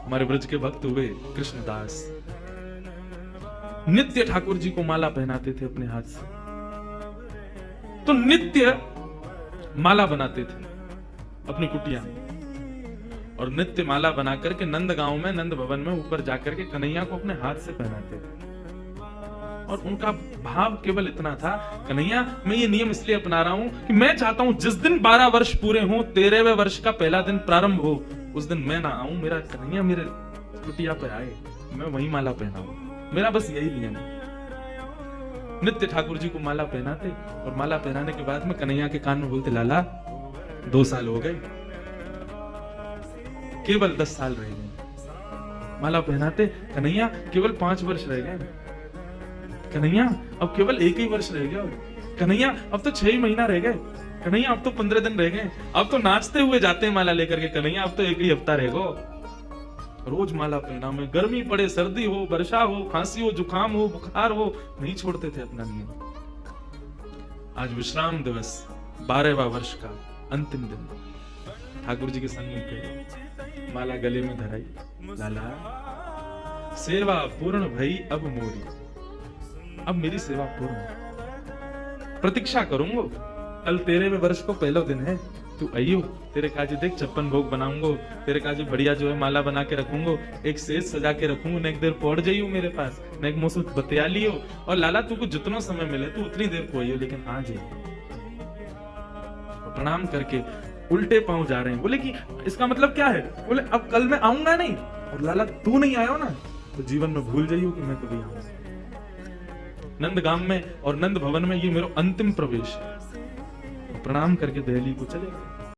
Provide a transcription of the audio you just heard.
हमारे ब्रज के भक्त हुए कृष्णदास, नित्य ठाकुर जी को माला पहनाते थे अपने हाथ से, तो नित्य माला बनाते थे अपनी कुटिया में, और नित्य माला बना करके नंद गांव में, नंद भवन में ऊपर जाकर के कन्हैया को अपने हाथ से पहनाते थे। और उनका भाव केवल इतना था, कन्हैया मैं ये नियम इसलिए अपना रहा हूं कि मैं चाहता हूं जिस दिन 12 वर्ष पूरे हों, 13वें वर्ष का पहला दिन प्रारंभ हो, उस दिन मैं ना आऊं, मेरा कन्हैया मेरे कुटिया पे आए, मैं वही माला पहनाऊं। मेरा बस यही नियम है। नित्य ठाकुर जी को माला पहनाते, और माला पहनाने के बाद में कन्हैया के कान में बोलते, लाला 2 साल हो गए, केवल 10 साल रह गए। माला पहनाते, कन्हैया केवल 5 वर्ष रह गए, कन्हैया अब केवल 1 ही वर्ष रह गया, कन्हैया अब तो 6 महीना रह गए, कन्हैया अब तो 15 दिन रह गए, अब तो नाचते हुए जाते हैं माला लेकर के, कन्हैया अब तो 1 ही हफ्ता रह गो। रोज माला पहना में, गर्मी पड़े, सर्दी हो, वर्षा हो, खांसी हो, जुकाम हो, बुखार हो, नहीं छोड़ते थे अपना नियम। आज विश्राम दिवस, 12वां वर्ष का अंतिम दिन, ठाकुर जी के सन्मुख गए, माला गले में धराई, लाला सेवा पूर्ण भई अब मोरी, अब मेरी सेवा पूर्ण, प्रतीक्षा करूंगा, कल 13वें वर्ष को पहला दिन है, तू आइयो, तेरे काजे देख 56 भोग बनाऊंगो, तेरे काजे बढ़िया जो है माला बना के रखूंगो, एक सेज सजा के रखूंगो, न एक देर पहुंच जाइयो मेरे पास, न एक मुझसे बतिया लियो, और लाला तू को जितना समय मिले तू उतनी देर को आइयो, लेकिन आ जाइयो। प्रणाम करके उल्टे पांव जा रहे हैं। बोले कि इसका मतलब क्या है? बोले अब कल मैं आऊंगा नहीं, और लाला तू नहीं आयो ना तो जीवन में भूल जाइयो कि मैं कभी आऊंगा। नंदगाम में और नंद भवन में ये मेरा अंतिम प्रवेश है। प्रणाम करके दिल्ली को चले गए।